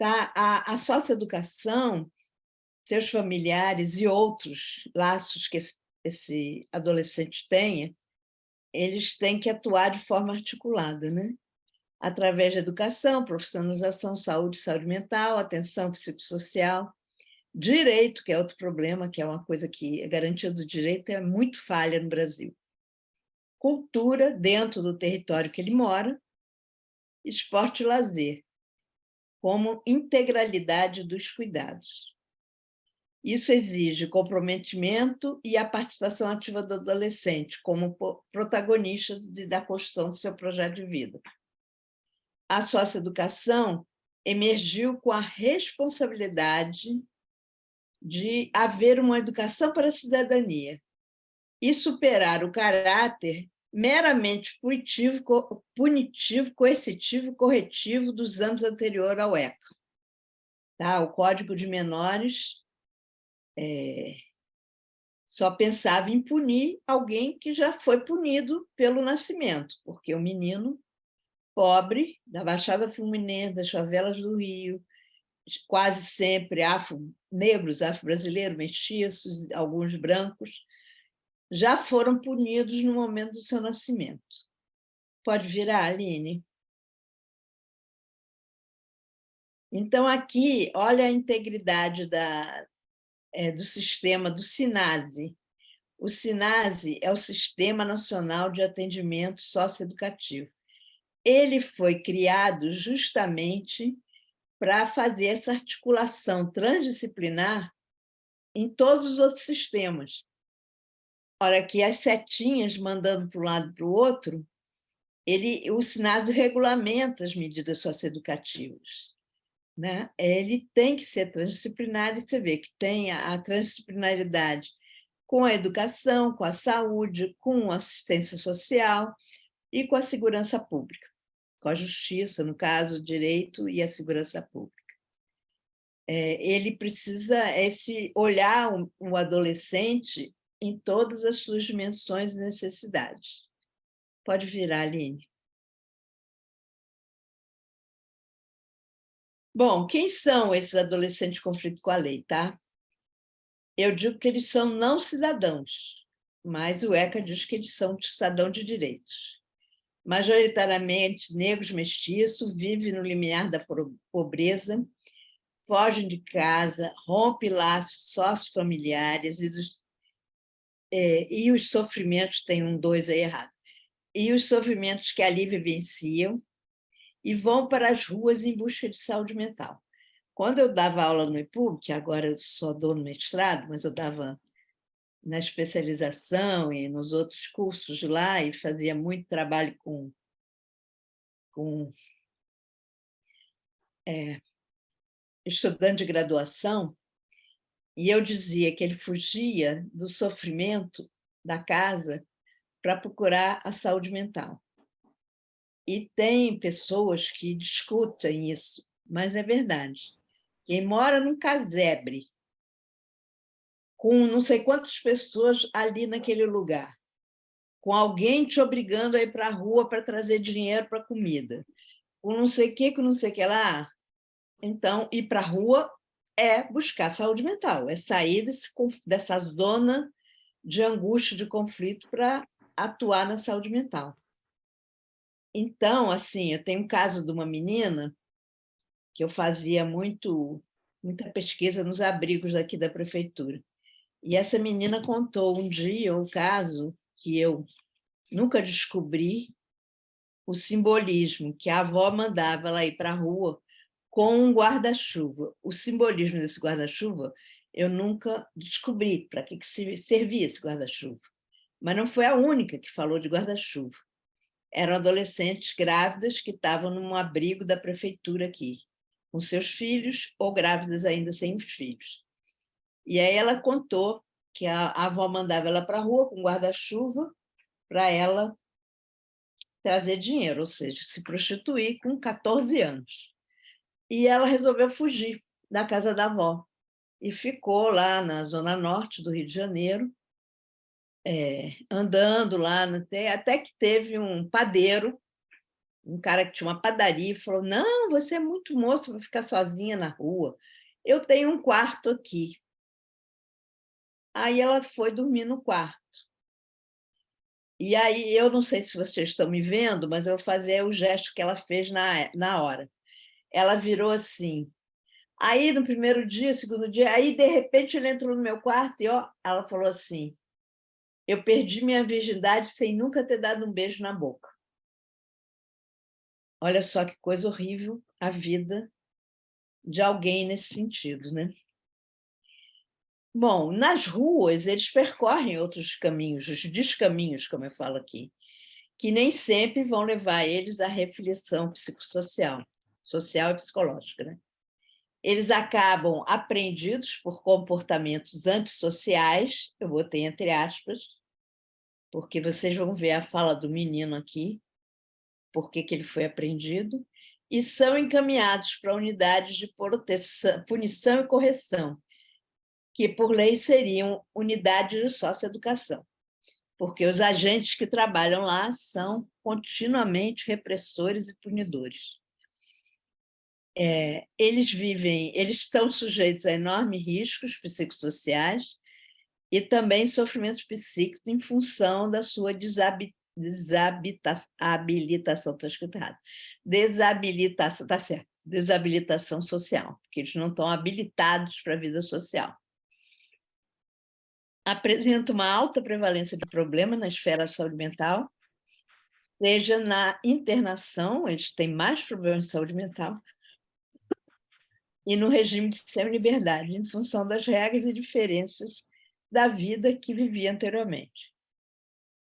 tá? A socioeducação, seus familiares e outros laços que esse adolescente tenha, eles têm que atuar de forma articulada, né? Através da educação, profissionalização, saúde mental, atenção psicossocial, direito, que é outro problema, que é uma coisa que a garantia do direito é muito falha no Brasil. Cultura, dentro do território que ele mora, esporte e lazer, como integralidade dos cuidados. Isso exige comprometimento e a participação ativa do adolescente, como protagonista da construção do seu projeto de vida. A socioeducação emergiu com a responsabilidade de haver uma educação para a cidadania e superar o caráter meramente punitivo, coercitivo, corretivo dos anos anteriores ao ECA. Tá? O Código de Menores só pensava em punir alguém que já foi punido pelo nascimento, porque o menino pobre da Baixada Fluminense, das favelas do Rio, quase sempre negros, afro-brasileiros, mestiços, alguns brancos, já foram punidos no momento do seu nascimento. Pode virar, Aline? Então, aqui, olha a integridade do sistema do SINASE. O SINASE é o Sistema Nacional de Atendimento Socioeducativo. Ele foi criado justamente para fazer essa articulação transdisciplinar em todos os outros sistemas. Olha aqui, as setinhas mandando para um lado e para o outro, o SINASE regulamenta as medidas socioeducativas. Né? Ele tem que ser transdisciplinar, e você vê que tem a transdisciplinaridade com a educação, com a saúde, com a assistência social e com a segurança pública, com a justiça, no caso, o direito e a segurança pública. Ele precisa olhar o adolescente em todas as suas dimensões e necessidades. Pode virar, Aline. Bom, quem são esses adolescentes de conflito com a lei, tá? Eu digo que eles são não cidadãos, mas o ECA diz que eles são cidadãos de direitos. Majoritariamente negros mestiços, vivem no limiar da pobreza, fogem de casa, rompem laços sociofamiliares e os sofrimentos, tem um 2 aí errado, e os sofrimentos que ali vivenciam, e vão para as ruas em busca de saúde mental. Quando eu dava aula no IPUB, que agora eu só dou no mestrado, mas eu dava na especialização e nos outros cursos lá, e fazia muito trabalho com estudante de graduação, e eu dizia que ele fugia do sofrimento da casa para procurar a saúde mental. E tem pessoas que discutem isso, mas é verdade. Quem mora num casebre, com não sei quantas pessoas ali naquele lugar, com alguém te obrigando a ir para a rua para trazer dinheiro para comida, com não sei o que, com não sei o que lá, então, ir para a rua é buscar saúde mental, é sair dessa zona de angústia, de conflito, para atuar na saúde mental. Então, assim, eu tenho um caso de uma menina que eu fazia muita pesquisa nos abrigos aqui da prefeitura. E essa menina contou um dia o caso que eu nunca descobri, o simbolismo, que a avó mandava ela ir para a rua com um guarda-chuva. O simbolismo desse guarda-chuva eu nunca descobri para que servia esse guarda-chuva. Mas não foi a única que falou de guarda-chuva. Eram adolescentes grávidas que estavam num abrigo da prefeitura aqui, com seus filhos ou grávidas ainda sem os filhos. E aí ela contou que a avó mandava ela para a rua com guarda-chuva para ela trazer dinheiro, ou seja, se prostituir com 14 anos. E ela resolveu fugir da casa da avó e ficou lá na zona norte do Rio de Janeiro, andando lá, até que teve um padeiro um cara que tinha uma padaria e falou: "Não, você é muito moça para ficar sozinha na rua. Eu tenho um quarto aqui". Aí ela foi dormir no quarto. E aí, eu não sei se vocês estão me vendo, mas eu vou fazer o gesto que ela fez na hora. Ela virou assim. Aí, no primeiro dia, segundo dia, aí, de repente, ele entrou no meu quarto e ó, ela falou assim: "Eu perdi minha virgindade sem nunca ter dado um beijo na boca". Olha só que coisa horrível a vida de alguém nesse sentido, né? Bom, nas ruas eles percorrem outros caminhos, os descaminhos, como eu falo aqui, que nem sempre vão levar eles à reflexão psicossocial, social e psicológica, né? Eles acabam apreendidos por comportamentos antissociais, eu botei entre aspas, porque vocês vão ver a fala do menino aqui, por que ele foi apreendido, e são encaminhados para unidades de proteção, punição e correção, que por lei seriam unidades de socioeducação, porque os agentes que trabalham lá são continuamente repressores e punidores. Eles estão sujeitos a enormes riscos psicossociais e também sofrimentos psíquicos em função da sua desabilitação, está escrito errado, desabilitação, está certo, desabilitação social, porque eles não estão habilitados para a vida social. Apresenta uma alta prevalência de problemas na esfera de saúde mental, seja na internação, eles têm mais problemas de saúde mental, e no regime de semi-liberdade, em função das regras e diferenças da vida que vivia anteriormente.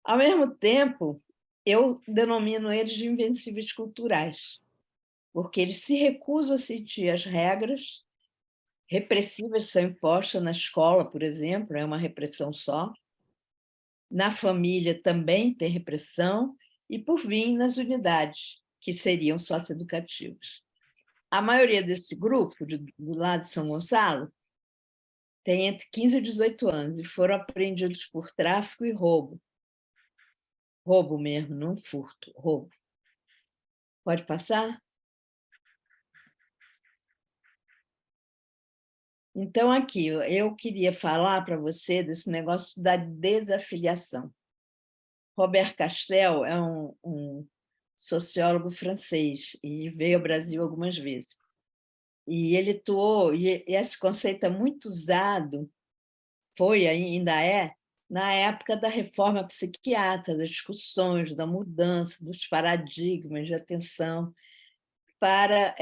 Ao mesmo tempo, eu denomino eles de invencíveis culturais, porque eles se recusam a seguir as regras repressivas que são impostas na escola, por exemplo, é uma repressão só. Na família também tem repressão, e, por fim, nas unidades, que seriam socioeducativas. A maioria desse grupo, do lado de São Gonçalo, tem entre 15 e 18 anos e foram apreendidos por tráfico e roubo. Roubo mesmo, não furto, roubo. Pode passar? Então, aqui, eu queria falar para você desse negócio da desafiliação. Robert Castel é um sociólogo francês e veio ao Brasil algumas vezes. E ele atuou, e esse conceito é muito usado, foi, ainda é, na época da reforma psiquiátrica, das discussões, da mudança dos paradigmas de atenção para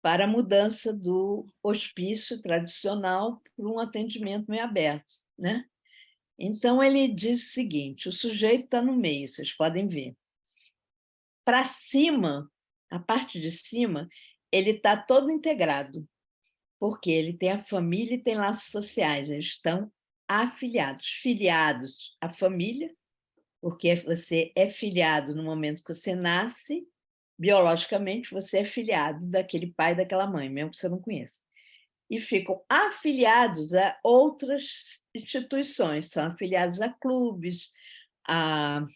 a mudança do hospício tradicional para um atendimento meio aberto, né? Então, ele diz o seguinte: o sujeito está no meio, vocês podem ver. Para cima, a parte de cima, ele está todo integrado, porque ele tem a família e tem laços sociais, eles estão afiliados, filiados à família, porque você é filiado no momento que você nasce, biologicamente você é filiado daquele pai e daquela mãe, mesmo que você não conheça. E ficam afiliados a outras instituições, são afiliados a clubes, a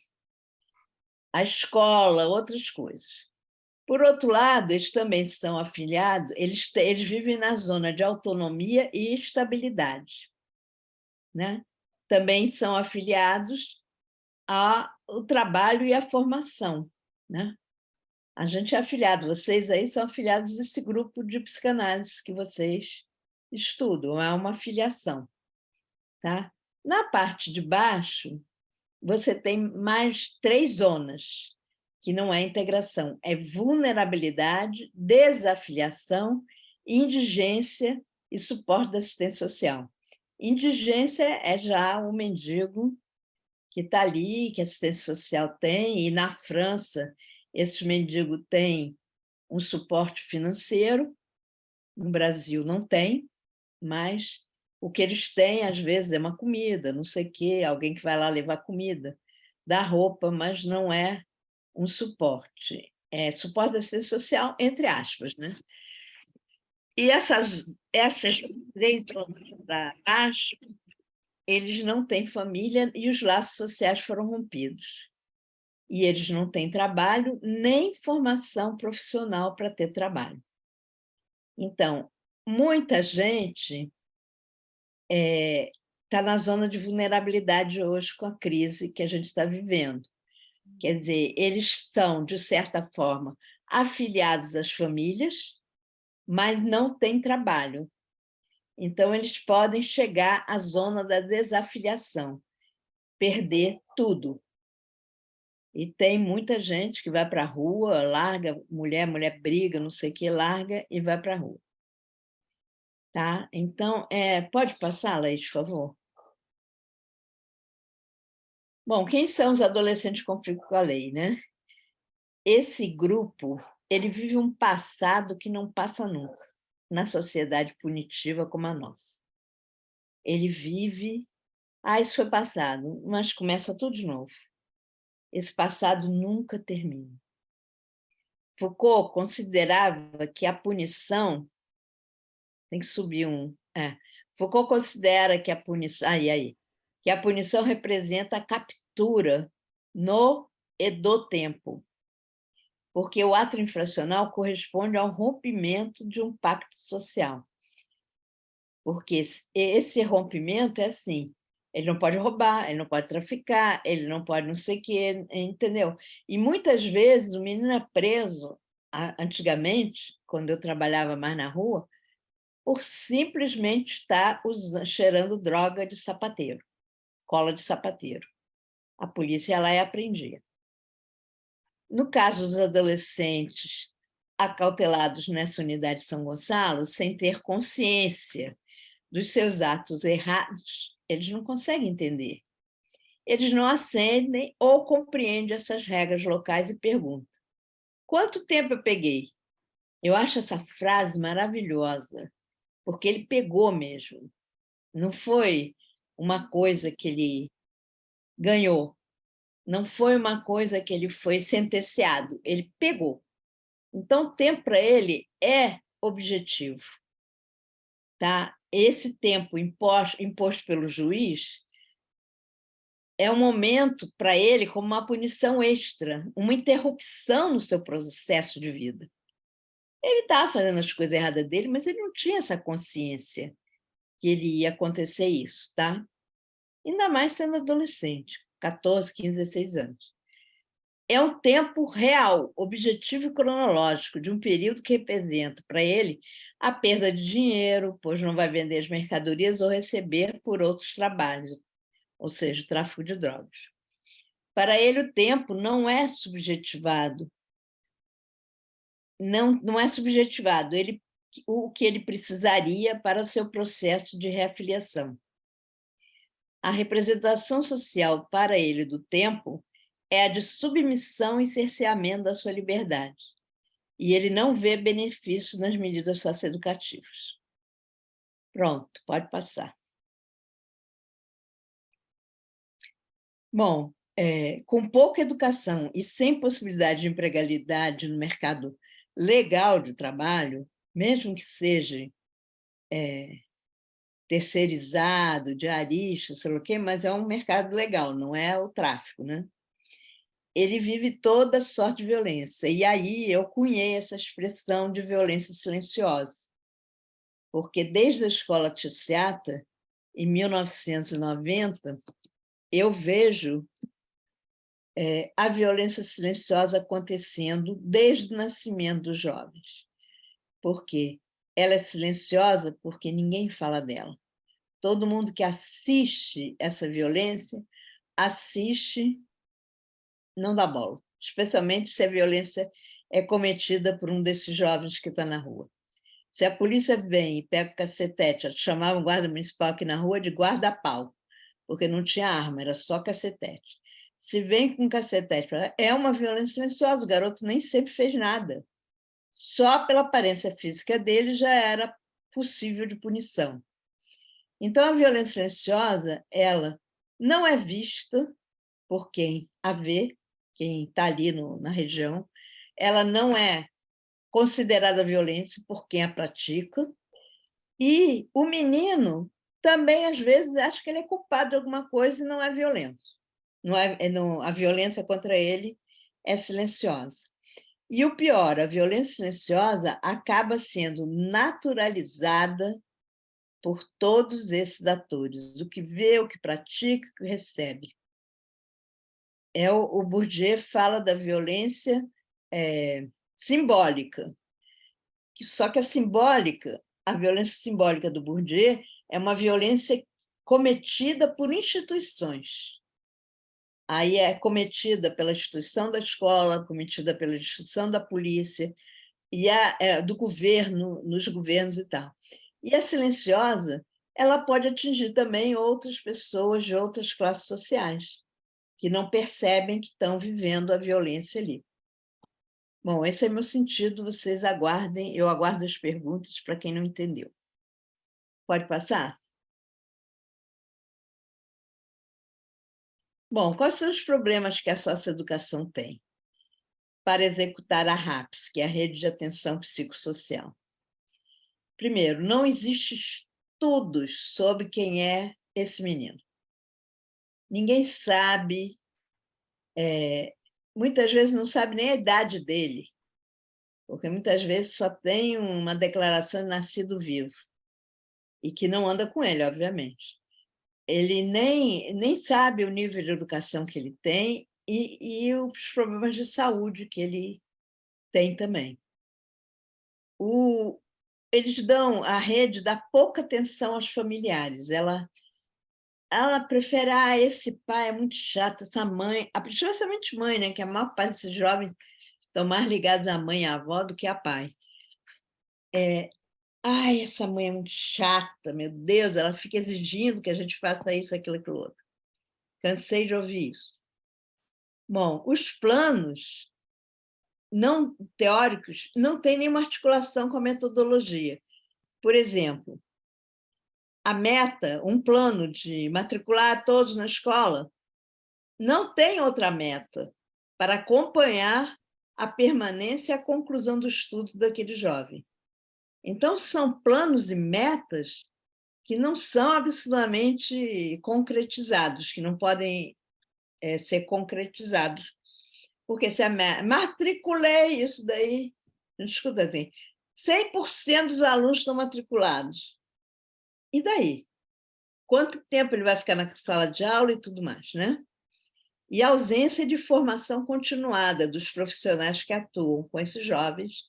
escola, outras coisas. Por outro lado, eles também são afiliados, eles vivem na zona de autonomia e estabilidade, né? Também são afiliados ao trabalho e à formação, né? A gente é afiliado, vocês aí são afiliados desse grupo de psicanálise que vocês estudam, é uma filiação, tá? Na parte de baixo, você tem mais 3 zonas, que não é integração, é vulnerabilidade, desafiliação, indigência e suporte da assistência social. Indigência é já o mendigo que está ali, que a assistência social tem, e na França, esse mendigo tem um suporte financeiro, no Brasil não tem, mas o que eles têm, às vezes, é uma comida, não sei o quê, alguém que vai lá levar comida, dá roupa, mas não é um suporte. É suporte da assistência social, entre aspas, né? E essas 3 para baixo, eles não têm família e os laços sociais foram rompidos. e eles não têm trabalho nem formação profissional para ter trabalho. Então, muita gente está na zona de vulnerabilidade hoje com a crise que a gente está vivendo. Quer dizer, eles estão, de certa forma, afiliados às famílias, mas não têm trabalho. Então, eles podem chegar à zona da desafiliação, perder tudo. E tem muita gente que vai para a rua, larga mulher briga, não sei o que, larga e vai para a rua. Tá? Então, pode passar, Laís, por favor? Bom, quem são os adolescentes com conflito com a lei, né? Esse grupo, ele vive um passado que não passa nunca, na sociedade punitiva como a nossa. Ele vive, isso foi passado, mas começa tudo de novo. Esse passado nunca termina. Foucault considerava que a punição, tem que subir Foucault considera que a punição, que a punição representa a captura no e do tempo, porque o ato infracional corresponde ao rompimento de um pacto social. Porque esse rompimento é assim, ele não pode roubar, ele não pode traficar, ele não pode não sei o quê, entendeu? E muitas vezes o menino é preso, antigamente, quando eu trabalhava mais na rua, por simplesmente estar cheirando droga de sapateiro, cola de sapateiro. A polícia ia lá e apreendia. No caso dos adolescentes acautelados nessa unidade de São Gonçalo, sem ter consciência dos seus atos errados, eles não conseguem entender. Eles não acendem ou compreendem essas regras locais e perguntam: quanto tempo eu peguei? Eu acho essa frase maravilhosa, porque ele pegou mesmo. Não foi uma coisa que ele ganhou, não foi uma coisa que ele foi sentenciado, ele pegou. Então, o tempo para ele é objetivo. Tá? Esse tempo imposto pelo juiz é um momento para ele como uma punição extra, uma interrupção no seu processo de vida. Ele estava fazendo as coisas erradas dele, mas ele não tinha essa consciência que ele ia acontecer isso, tá? Ainda mais sendo adolescente, 14, 15, 16 anos. É um tempo real, objetivo e cronológico de um período que representa para ele a perda de dinheiro, pois não vai vender as mercadorias ou receber por outros trabalhos, ou seja, o tráfico de drogas. Para ele, o tempo não é subjetivado. Não é subjetivado. O que ele precisaria para seu processo de reafiliação. A representação social para ele do tempo é a de submissão e cerceamento da sua liberdade. E ele não vê benefício nas medidas socioeducativas. Pronto, pode passar. Bom, com pouca educação e sem possibilidade de empregabilidade no mercado legal de trabalho, mesmo que seja terceirizado, diarista, sei lá o quê, mas é um mercado legal, não é o tráfico, né? Ele vive toda sorte de violência. E aí eu cunhei essa expressão de violência silenciosa, porque desde a escola Tiziata, em 1990, eu vejo a violência silenciosa acontecendo desde o nascimento dos jovens. Por quê? Ela é silenciosa porque ninguém fala dela. Todo mundo que assiste essa violência, assiste, não dá bola, especialmente se a violência é cometida por um desses jovens que está na rua. Se a polícia vem e pega o cacetete, chamava o guarda municipal aqui na rua de guarda-pau, porque não tinha arma, era só cacetete. Se vem com cacetete, é uma violência silenciosa, o garoto nem sempre fez nada. Só pela aparência física dele já era possível de punição. Então, a violência silenciosa, ela não é vista por quem a vê, quem está ali na região, ela não é considerada violência por quem a pratica, e o menino também, às vezes, acha que ele é culpado de alguma coisa e não é violento. a violência contra ele é silenciosa. E o pior, a violência silenciosa acaba sendo naturalizada por todos esses atores, o que vê, o que pratica, o que recebe. O Bourdieu fala da violência simbólica, só que a violência simbólica do Bourdieu é uma violência cometida por instituições. Aí é cometida pela instituição da escola, cometida pela instituição da polícia, e do governo, nos governos e tal. E a silenciosa, ela pode atingir também outras pessoas de outras classes sociais, que não percebem que estão vivendo a violência ali. Bom, esse é meu sentido, vocês aguardem, eu aguardo as perguntas para quem não entendeu. Pode passar? Bom, quais são os problemas que a socioeducação tem para executar a RAPS, que é a Rede de Atenção Psicossocial? Primeiro, não existe estudos sobre quem é esse menino. Ninguém sabe, muitas vezes não sabe nem a idade dele, porque muitas vezes só tem uma declaração de nascido vivo, e que não anda com ele, obviamente. Ele nem sabe o nível de educação que ele tem e os problemas de saúde que ele tem também. A rede dá pouca atenção aos familiares. Ela prefere, esse pai é muito chato, essa mãe, principalmente mãe, né? Que a maior parte desses jovens estão mais ligados à mãe e à avó do que a pai. Essa mãe é muito chata, meu Deus, ela fica exigindo que a gente faça isso, aquilo, aquilo outro. Cansei de ouvir isso. Bom, os planos não teóricos não têm nenhuma articulação com a metodologia. Por exemplo, a meta, um plano de matricular todos na escola, não tem outra meta para acompanhar a permanência e a conclusão do estudo daquele jovem. Então, são planos e metas que não são absolutamente concretizados, que não podem ser concretizados. Porque se matriculei isso daí, escuta bem, 100% dos alunos estão matriculados. E daí? Quanto tempo ele vai ficar na sala de aula e tudo mais, né? E a ausência de formação continuada dos profissionais que atuam com esses jovens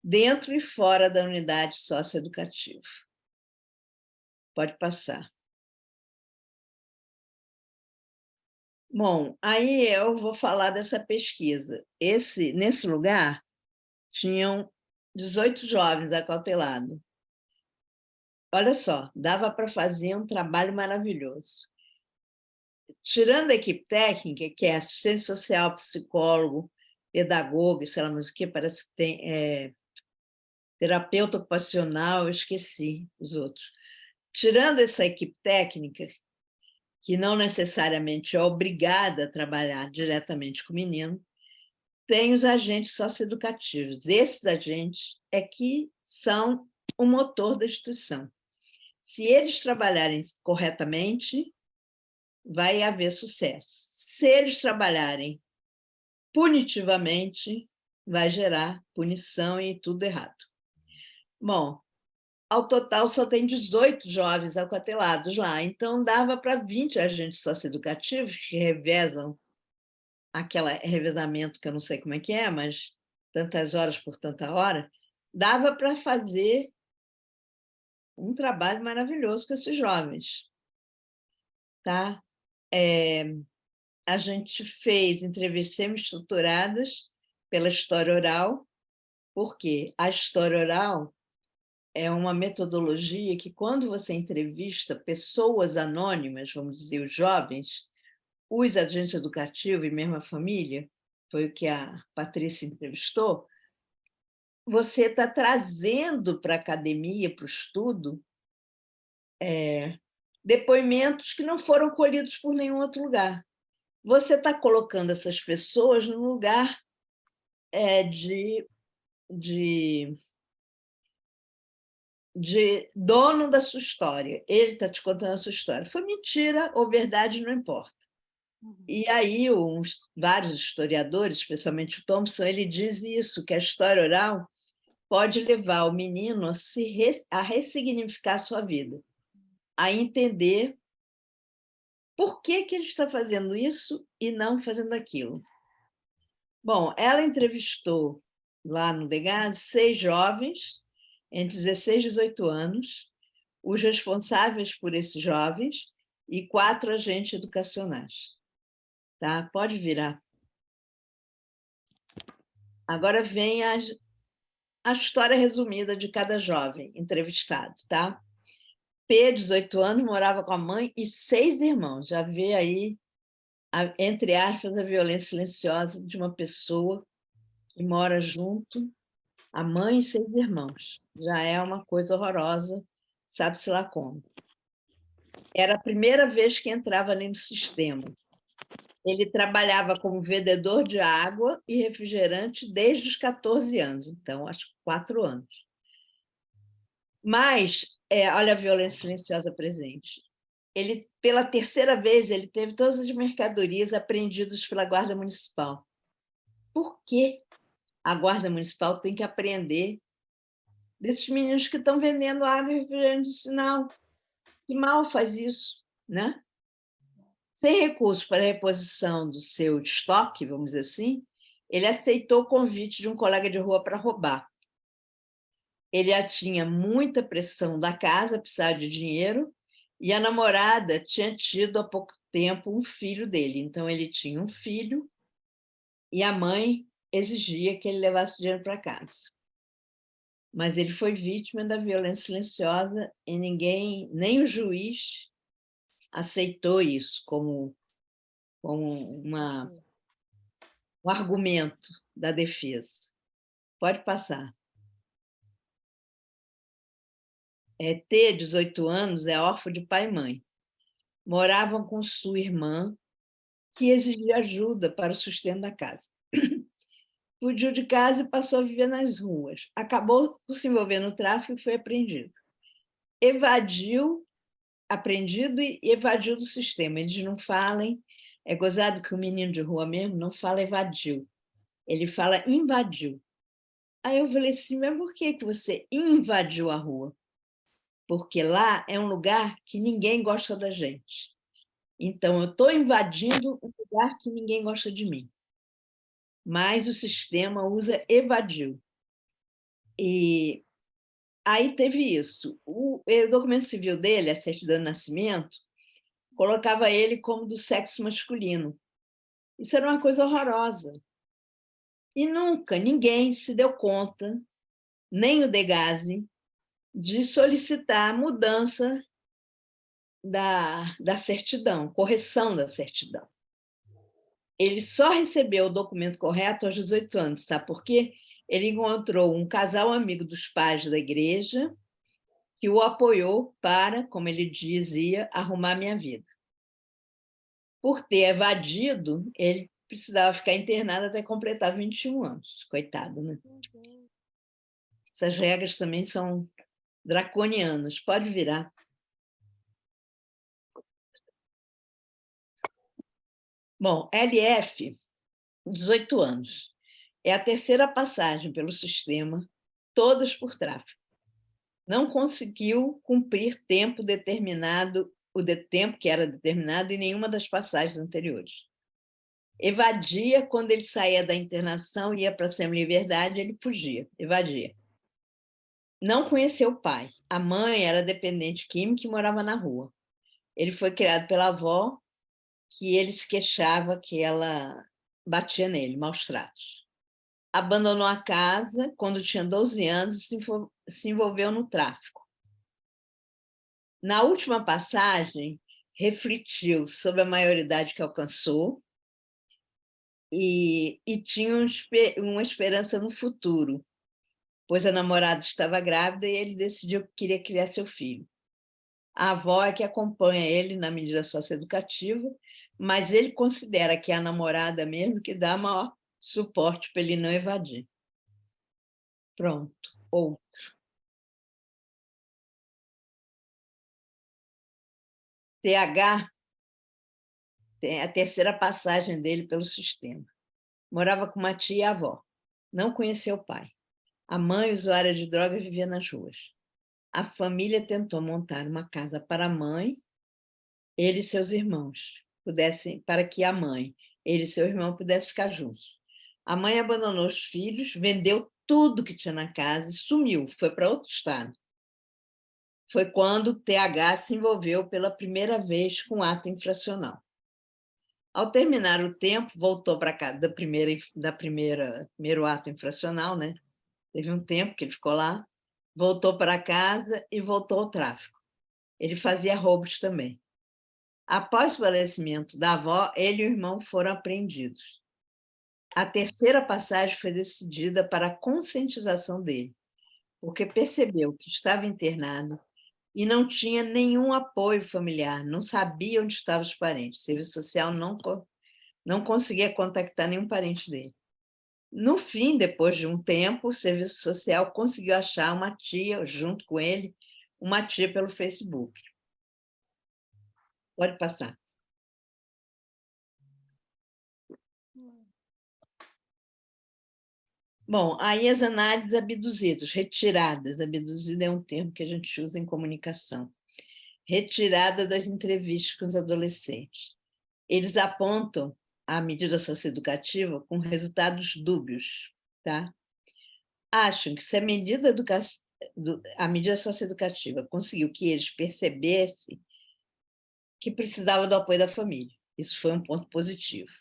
dentro e fora da unidade socioeducativa. Pode passar. Bom, aí eu vou falar dessa pesquisa. Nesse lugar, tinham 18 jovens acautelados. Olha só, dava para fazer um trabalho maravilhoso. Tirando a equipe técnica, que é assistente social, psicólogo, pedagogo, sei lá mais o que, parece que tem terapeuta ocupacional, eu esqueci os outros. Tirando essa equipe técnica, que não necessariamente é obrigada a trabalhar diretamente com o menino, tem os agentes socioeducativos. Esses agentes é que são o motor da instituição. Se eles trabalharem corretamente, vai haver sucesso. Se eles trabalharem punitivamente, vai gerar punição e tudo errado. Bom, ao total só tem 18 jovens acautelados lá, então dava para 20 agentes socioeducativos que revezam aquele revezamento que eu não sei como é que é, mas tantas horas por tanta hora, dava para fazer um trabalho maravilhoso com esses jovens. Tá? A gente fez entrevistas semi-estruturadas pela história oral, porque a história oral é uma metodologia que, quando você entrevista pessoas anônimas, vamos dizer, os jovens, os agentes educativos e mesmo a família, foi o que a Patrícia entrevistou, você está trazendo para a academia, para o estudo, depoimentos que não foram colhidos por nenhum outro lugar. Você está colocando essas pessoas no lugar de dono da sua história. Ele está te contando a sua história. Foi mentira ou verdade, não importa. E aí vários historiadores, especialmente o Thompson, ele diz isso, que a história oral pode levar o menino a ressignificar a sua vida, a entender por que ele está fazendo isso e não fazendo aquilo. Bom, ela entrevistou lá no Degas 6 jovens, entre 16 e 18 anos, os responsáveis por esses jovens e 4 agentes educacionais. Tá? Pode virar. Agora vem a história resumida de cada jovem entrevistado. Tá? P, 18 anos, morava com a mãe e 6 irmãos. Já vê aí, entre aspas, a violência silenciosa de uma pessoa que mora junto, a mãe e 6 irmãos. Já é uma coisa horrorosa, sabe-se lá como. Era a primeira vez que entrava ali no sistema. Ele trabalhava como vendedor de água e refrigerante desde os 14 anos, então, acho que 4 anos. Mas, olha a violência silenciosa presente. Ele, pela terceira vez, ele teve todas as mercadorias apreendidas pela Guarda Municipal. Por que a Guarda Municipal tem que apreender desses meninos que estão vendendo água e refrigerante no sinal? Que mal faz isso, né? Sem recursos para a reposição do seu estoque, vamos dizer assim, ele aceitou o convite de um colega de rua para roubar. Ele já tinha muita pressão da casa, precisava de dinheiro, e a namorada tinha tido há pouco tempo um filho dele. Então, ele tinha um filho e a mãe exigia que ele levasse dinheiro para casa. Mas ele foi vítima da violência silenciosa e ninguém, nem o juiz, aceitou isso como um argumento da defesa. Pode passar. T, 18 anos, é órfão de pai e mãe. Moravam com sua irmã, que exigia ajuda para o sustento da casa. Fugiu de casa e passou a viver nas ruas. Acabou por se envolver no tráfico e foi apreendido. Apreendido e evadiu do sistema. Eles não falam, é gozado que o menino de rua mesmo não fala evadiu, ele fala invadiu. Aí eu falei assim, mas por que você invadiu a rua? Porque lá é um lugar que ninguém gosta da gente. Então, eu estou invadindo um lugar que ninguém gosta de mim. Mas o sistema usa evadiu. E aí teve isso. O documento civil dele, a certidão de nascimento, colocava ele como do sexo masculino. Isso era uma coisa horrorosa. E nunca ninguém se deu conta, nem o Degasse, de solicitar a mudança da certidão, correção da certidão. Ele só recebeu o documento correto aos 18 anos, sabe por quê? Ele encontrou um casal amigo dos pais da igreja que o apoiou para, como ele dizia, arrumar minha vida. Por ter evadido, ele precisava ficar internado até completar 21 anos. Coitado, né? Essas regras também são draconianas. Pode virar. Bom, LF, 18 anos. É a terceira passagem pelo sistema, todas por tráfico. Não conseguiu cumprir tempo determinado, tempo que era determinado em nenhuma das passagens anteriores. Evadia quando ele saía da internação, ia para a semi-liberdade, ele fugia, evadia. Não conheceu o pai. A mãe era dependente química e morava na rua. Ele foi criado pela avó, que ele se queixava que ela batia nele, maus tratos. Abandonou a casa quando tinha 12 anos e se envolveu no tráfico. Na última passagem, refletiu sobre a maioridade que alcançou e tinha uma esperança no futuro, pois a namorada estava grávida e ele decidiu que queria criar seu filho. A avó é que acompanha ele na medida socioeducativa, mas ele considera que é a namorada mesmo que dá maior suporte para ele não evadir. Pronto. Ou TH a terceira passagem dele pelo sistema. Morava com uma tia e a avó. Não conheceu o pai. A mãe, usuária de drogas, vivia nas ruas. A família tentou montar uma casa para a mãe, ele e seus irmãos, para que a mãe, ele e seu irmão pudessem ficar juntos. A mãe abandonou os filhos, vendeu tudo que tinha na casa e sumiu, foi para outro estado. Foi quando o TH se envolveu pela primeira vez com ato infracional. Ao terminar o tempo, voltou para cá primeiro ato infracional, né? Teve um tempo que ele ficou lá, voltou para casa e voltou ao tráfico. Ele fazia roubos também. Após o falecimento da avó, ele e o irmão foram apreendidos. A terceira passagem foi decidida para a conscientização dele, porque percebeu que estava internado e não tinha nenhum apoio familiar, não sabia onde estavam os parentes. O serviço social não conseguia contactar nenhum parente dele. No fim, depois de um tempo, o serviço social conseguiu achar uma tia, junto com ele, uma tia pelo Facebook. Pode passar. Bom, aí as análises abduzidas, retiradas. Abduzida é um termo que a gente usa em comunicação. Retirada das entrevistas com os adolescentes. Eles apontam a medida socioeducativa com resultados dúbios, tá? Acham que se a medida socioeducativa conseguiu que eles percebessem que precisavam do apoio da família. Isso foi um ponto positivo.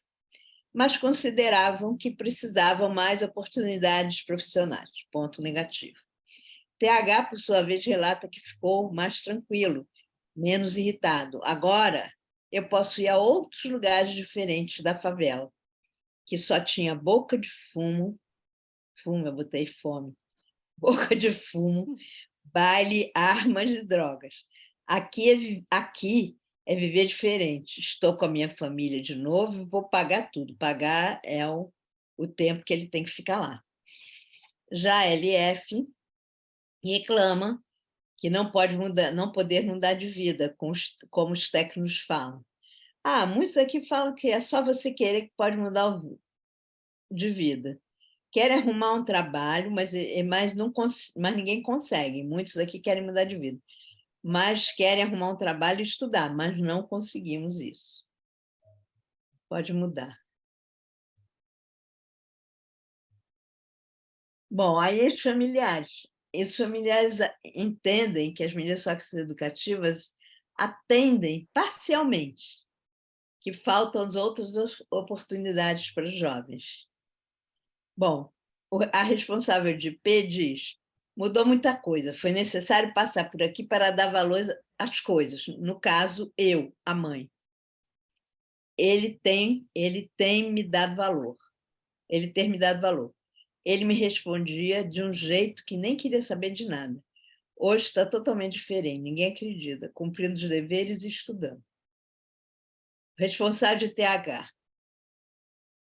Mas consideravam que precisavam mais oportunidades profissionais. Ponto negativo. TH, por sua vez, relata que ficou mais tranquilo, menos irritado. Agora, eu posso ir a outros lugares diferentes da favela, que só tinha boca de fumo, eu botei fome, boca de fumo, baile, armas e drogas. Aqui é viver diferente. Estou com a minha família de novo, vou pagar tudo. Pagar é o tempo que ele tem que ficar lá. Já a LF reclama que não poder mudar de vida, como os técnicos falam. Muitos aqui falam que é só você querer que pode mudar de vida. Querem arrumar um trabalho, mas ninguém consegue. Muitos aqui querem mudar de vida. Mas querem arrumar um trabalho e estudar, mas não conseguimos isso. Pode mudar. Bom, aí os familiares. Os familiares entendem que as medidas socioeducativas atendem parcialmente, que faltam as outras oportunidades para os jovens. Bom, a responsável de P diz: mudou muita coisa, foi necessário passar por aqui para dar valor às coisas. No caso, eu, a mãe. Ele tem me dado valor. Ele ter me dado valor. Ele me respondia de um jeito que nem queria saber de nada. Hoje está totalmente diferente, ninguém acredita, cumprindo os deveres e estudando. Responsável de TH.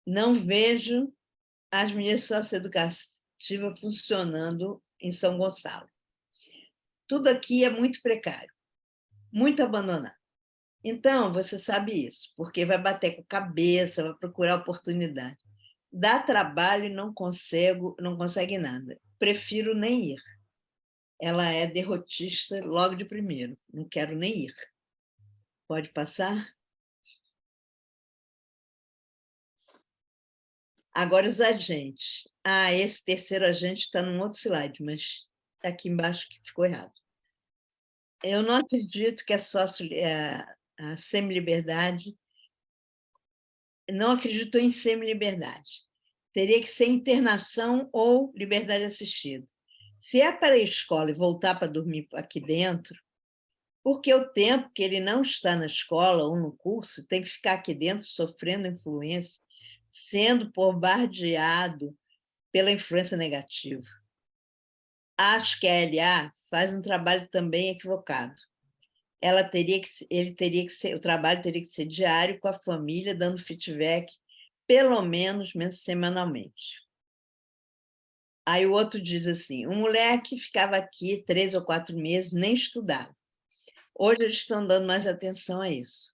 Não vejo as medidas socioeducativas funcionando em São Gonçalo. Tudo aqui é muito precário, muito abandonado. Então, você sabe isso, porque vai bater com a cabeça, vai procurar oportunidade. Dá trabalho e não consegue nada. Prefiro nem ir. Ela é derrotista logo de primeiro. Não quero nem ir. Pode passar? Agora os agentes. Esse terceiro agente está num outro slide, mas está aqui embaixo que ficou errado. Eu não acredito que a semi-liberdade, não acredito em semi-liberdade. Teria que ser internação ou liberdade assistida. Se é para a escola e voltar para dormir aqui dentro, porque o tempo que ele não está na escola ou no curso tem que ficar aqui dentro sofrendo influência, sendo bombardeado pela influência negativa. Acho que a LA faz um trabalho também equivocado. O trabalho teria que ser diário com a família, dando feedback pelo menos semanalmente. Aí o outro diz assim: um moleque ficava aqui 3 ou 4 meses, nem estudava. Hoje eles estão dando mais atenção a isso.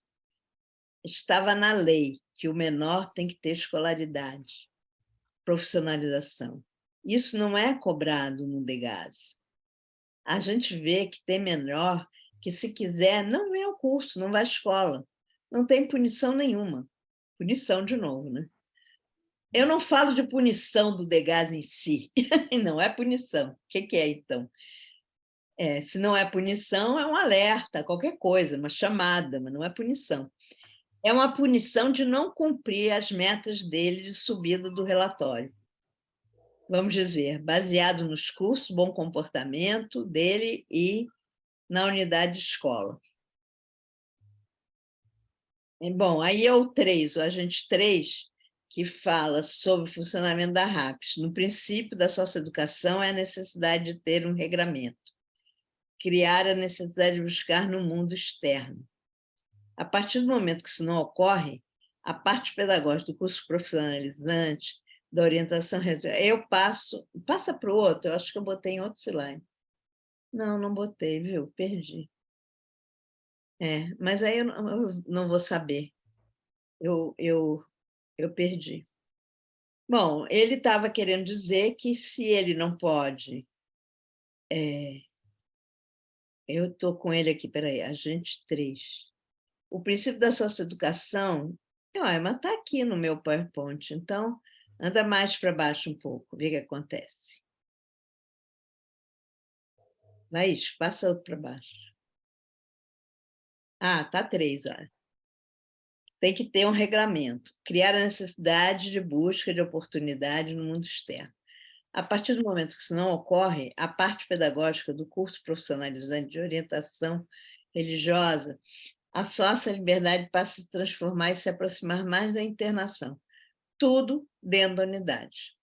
estava na lei que o menor tem que ter escolaridade, profissionalização. Isso não é cobrado no Degase. A gente vê que tem menor que, se quiser, não vem ao curso, não vai à escola. Não tem punição nenhuma. Punição de novo, né? Eu não falo de punição do Degase em si, não é punição. O que é, então? Se não é punição, é um alerta, qualquer coisa, uma chamada, mas não é punição. É uma punição de não cumprir as metas dele de subida do relatório. Vamos dizer, baseado nos cursos, bom comportamento dele e na unidade de escola. Bom, aí é o 3, o agente 3, que fala sobre o funcionamento da RAPS. No princípio da socioeducação é a necessidade de ter um regramento, criar a necessidade de buscar no mundo externo. A partir do momento que isso não ocorre, a parte pedagógica do curso profissionalizante, da orientação, eu passa para o outro, eu acho que eu botei em outro slide. Não, não botei, viu? Perdi. Mas aí eu não vou saber. Eu perdi. Bom, ele estava querendo dizer que, se ele não pode... eu estou com ele aqui, peraí, agente 3. O princípio da socioeducação, mas está aqui no meu PowerPoint, então anda mais para baixo um pouco, vê o que acontece. Laís, passa outro para baixo. Tá 3, olha. Tem que ter um regramento, criar a necessidade de busca de oportunidade no mundo externo. A partir do momento que isso não ocorre, a parte pedagógica do curso profissionalizante de orientação religiosa, a sócia-liberdade passa a se transformar e se aproximar mais da internação. Tudo dentro da unidade.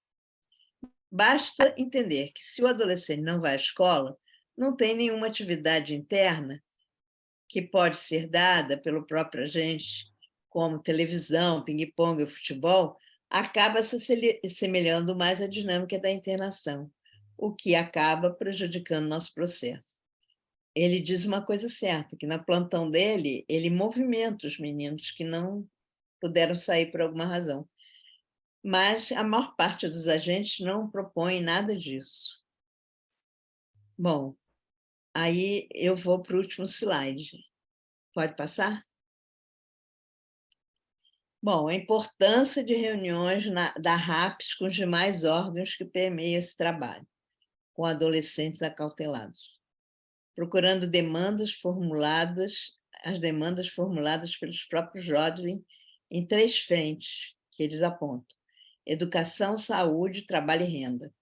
Basta entender que, se o adolescente não vai à escola, não tem nenhuma atividade interna que pode ser dada pelo próprio agente, como televisão, ping-pong ou futebol, acaba se assemelhando mais à dinâmica da internação, o que acaba prejudicando nosso processo. Ele diz uma coisa certa, que na plantão dele, ele movimenta os meninos que não puderam sair por alguma razão. Mas a maior parte dos agentes não propõe nada disso. Bom, aí eu vou para o último slide. Pode passar? Bom, a importância de reuniões da RAPS com os demais órgãos que permeiam esse trabalho, com adolescentes acautelados, procurando as demandas formuladas pelos próprios jovens em 3 frentes que eles apontam: educação, saúde, trabalho e renda.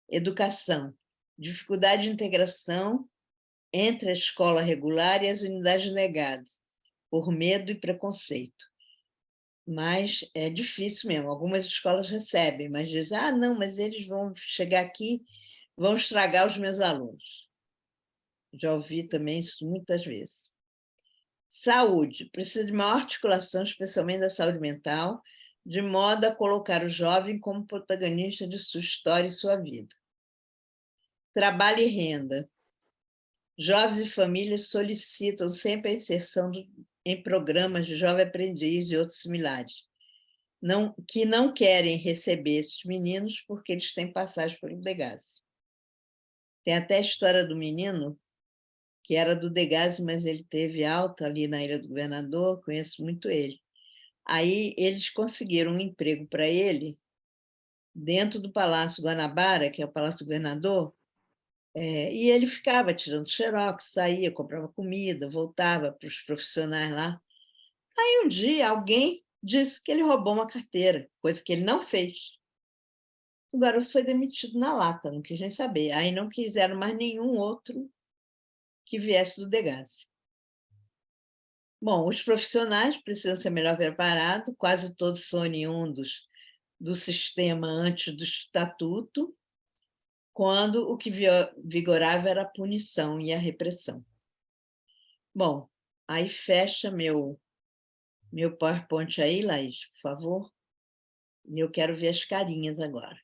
Educação, dificuldade de integração entre a escola regular e as unidades legadas, por medo e preconceito. Mas é difícil mesmo. Algumas escolas recebem, mas dizem: não, mas eles vão chegar aqui, vão estragar os meus alunos. Já ouvi também isso muitas vezes. Saúde, precisa de maior articulação, especialmente da saúde mental, de modo a colocar o jovem como protagonista de sua história e sua vida. Trabalho e renda. Jovens e famílias solicitam sempre a inserção em programas de jovem aprendiz e outros similares, que não querem receber esses meninos porque eles têm passagem pelo Degase. Tem até a história do menino, que era do Degase, mas ele teve alta ali na Ilha do Governador, conheço muito ele. Aí eles conseguiram um emprego para ele dentro do Palácio Guanabara, que é o Palácio do Governador, e ele ficava tirando xerox, saía, comprava comida, voltava para os profissionais lá. Aí um dia alguém disse que ele roubou uma carteira, coisa que ele não fez. O garoto foi demitido na lata, não quis nem saber. Aí não quiseram mais nenhum outro que viesse do Degase. Bom, os profissionais precisam ser melhor preparados, quase todos são oriundos do sistema antes do estatuto, quando o que vigorava era a punição e a repressão. Bom, aí fecha meu PowerPoint aí, Laís, por favor. E eu quero ver as carinhas agora.